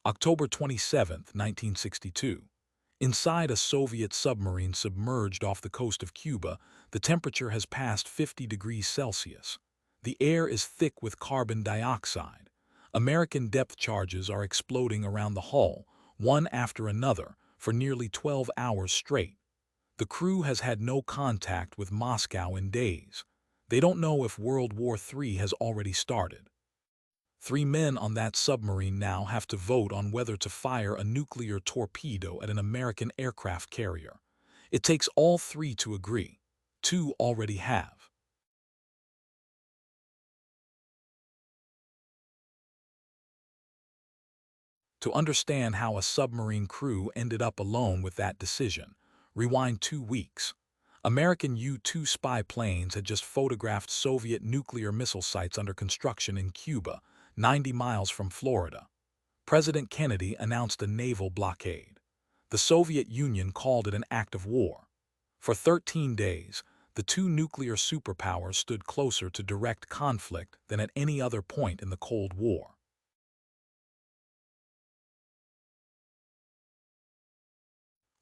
October 27, 1962. Inside a Soviet submarine submerged off the coast of Cuba, the temperature has passed 50 degrees Celsius. The air is thick with carbon dioxide. American depth charges are exploding around the hull, one after another, for nearly 12 hours straight. The crew has had no contact with Moscow in days. They don't know if World War III has already started. 3 men on that submarine now have to vote on whether to fire a nuclear torpedo at an American aircraft carrier. It takes all 3 to agree. 2 already have. To understand how a submarine crew ended up alone with that decision, rewind 2 weeks. American U-2 spy planes had just photographed Soviet nuclear missile sites under construction in Cuba, 90 miles from Florida. President Kennedy announced a naval blockade. The Soviet Union called it an act of war. For 13 days, the 2 nuclear superpowers stood closer to direct conflict than at any other point in the Cold War.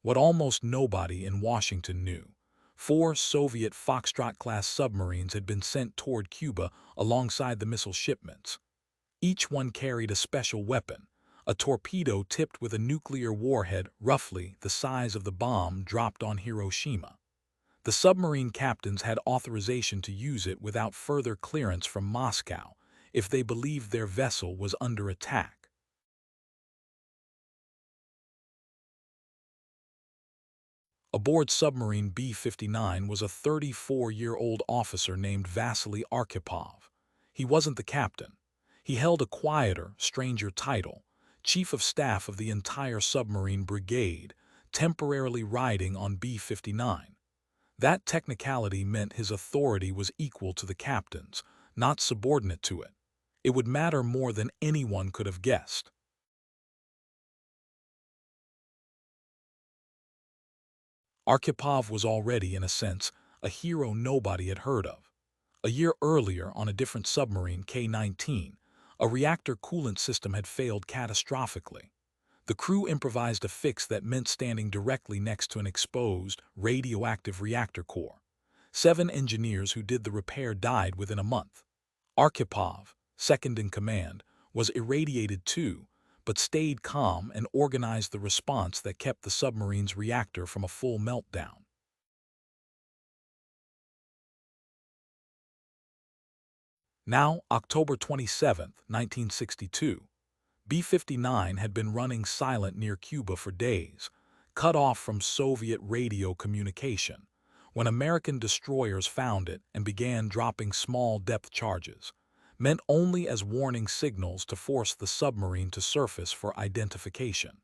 What almost nobody in Washington knew: 4 Soviet Foxtrot-class submarines had been sent toward Cuba alongside the missile shipments. Each one carried a special weapon, a torpedo tipped with a nuclear warhead roughly the size of the bomb dropped on Hiroshima. The submarine captains had authorization to use it without further clearance from Moscow if they believed their vessel was under attack. Aboard submarine B-59 was a 34-year-old officer named Vasili Arkhipov. He wasn't the captain. He held a quieter, stranger title, Chief of Staff of the entire submarine brigade, temporarily riding on B-59. That technicality meant his authority was equal to the captain's, not subordinate to it. It would matter more than anyone could have guessed. Arkhipov was already, in a sense, a hero nobody had heard of. A year earlier, on a different submarine, K-19, a reactor coolant system had failed catastrophically. The crew improvised a fix that meant standing directly next to an exposed, radioactive reactor core. 7 engineers who did the repair died within a month. Arkhipov, second in command, was irradiated too, but stayed calm and organized the response that kept the submarine's reactor from a full meltdown. Now, October 27, 1962. B-59 had been running silent near Cuba for days, cut off from Soviet radio communication, when American destroyers found it and began dropping small depth charges, meant only as warning signals to force the submarine to surface for identification.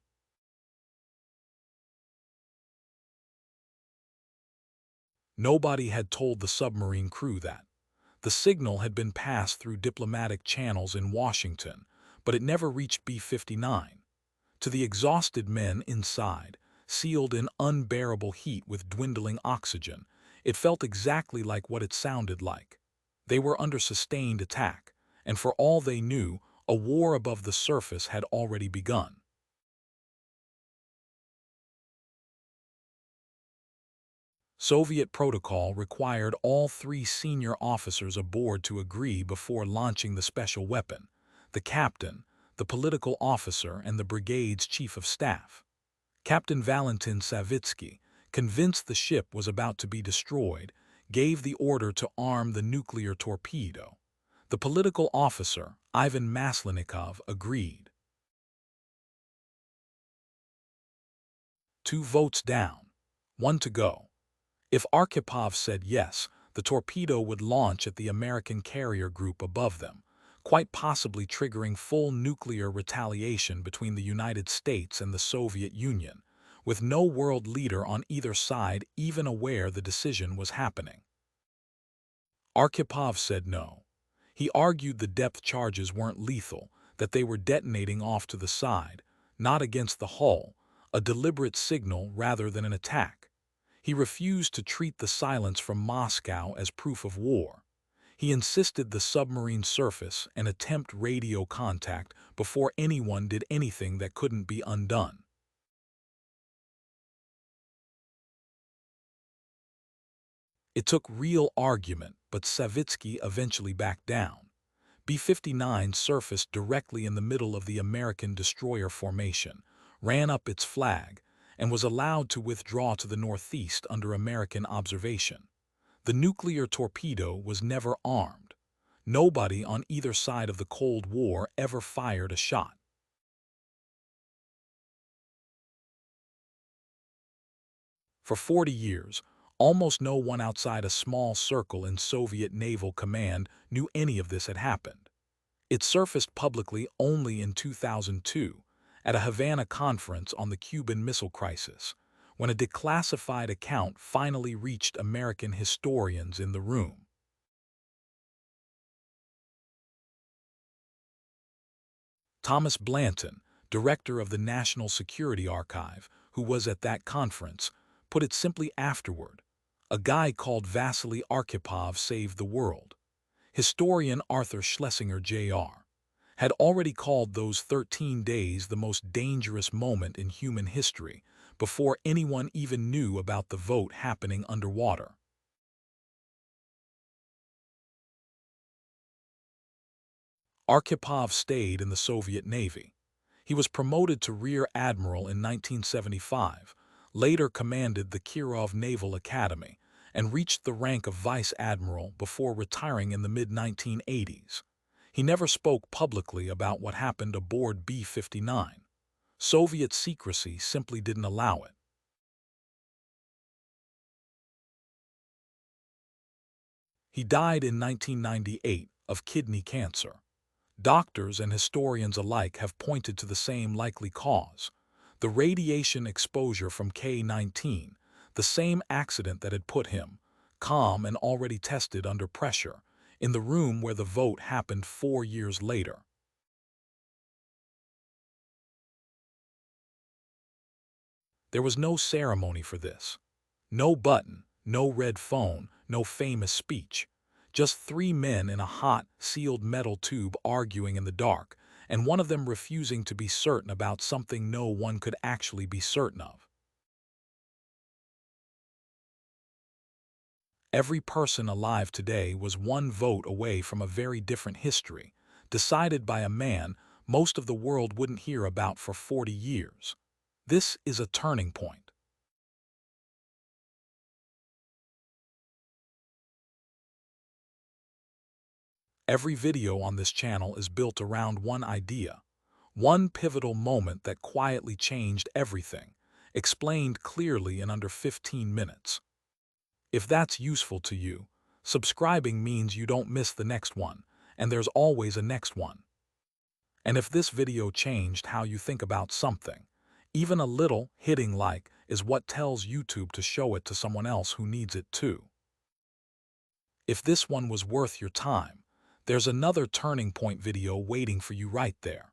Nobody had told the submarine crew that. The signal had been passed through diplomatic channels in Washington, but it never reached B-59. To the exhausted men inside, sealed in unbearable heat with dwindling oxygen, it felt exactly like what it sounded like. They were under sustained attack, and for all they knew, a war above the surface had already begun. Soviet protocol required all 3 senior officers aboard to agree before launching the special weapon: the captain, the political officer, and the brigade's chief of staff. Captain Valentin Savitsky, convinced the ship was about to be destroyed, gave the order to arm the nuclear torpedo. The political officer, Ivan Maslenikov, agreed. 2 votes down, 1 to go. If Arkhipov said yes, the torpedo would launch at the American carrier group above them, quite possibly triggering full nuclear retaliation between the United States and the Soviet Union, with no world leader on either side even aware the decision was happening. Arkhipov said no. He argued the depth charges weren't lethal, that they were detonating off to the side, not against the hull, a deliberate signal rather than an attack. He refused to treat the silence from Moscow as proof of war. He insisted the submarine surface and attempt radio contact before anyone did anything that couldn't be undone. It took real argument, but Savitsky eventually backed down. B-59 surfaced directly in the middle of the American destroyer formation, ran up its flag, and was allowed to withdraw to the northeast under American observation. The nuclear torpedo was never armed. Nobody on either side of the Cold War ever fired a shot. For 40 years, almost no one outside a small circle in Soviet Naval Command knew any of this had happened. It surfaced publicly only in 2002 at a Havana conference on the Cuban Missile Crisis, when a declassified account finally reached American historians in the room. Thomas Blanton, director of the National Security Archive, who was at that conference, put it simply afterward: "A guy called Vasili Arkhipov saved the world." Historian Arthur Schlesinger, Jr., had already called those 13 days the most dangerous moment in human history before anyone even knew about the vote happening underwater. Arkhipov stayed in the Soviet Navy. He was promoted to Rear Admiral in 1975, later commanded the Kirov Naval Academy, and reached the rank of Vice Admiral before retiring in the mid-1980s. He never spoke publicly about what happened aboard B-59. Soviet secrecy simply didn't allow it. He died in 1998 of kidney cancer. Doctors and historians alike have pointed to the same likely cause: the radiation exposure from K-19, the same accident that had put him, calm and already tested under pressure, in the room where the vote happened 4 years later. There was no ceremony for this. No button, no red phone, no famous speech. Just 3 men in a hot, sealed metal tube arguing in the dark, and one of them refusing to be certain about something no one could actually be certain of. Every person alive today was one vote away from a very different history, decided by a man most of the world wouldn't hear about for 40 years. This is a turning point. Every video on this channel is built around one idea, one pivotal moment that quietly changed everything, explained clearly in under 15 minutes. If that's useful to you, subscribing means you don't miss the next one, and there's always a next one. And if this video changed how you think about something, even a little, hitting like is what tells YouTube to show it to someone else who needs it too. If this one was worth your time, there's another turning point video waiting for you right there.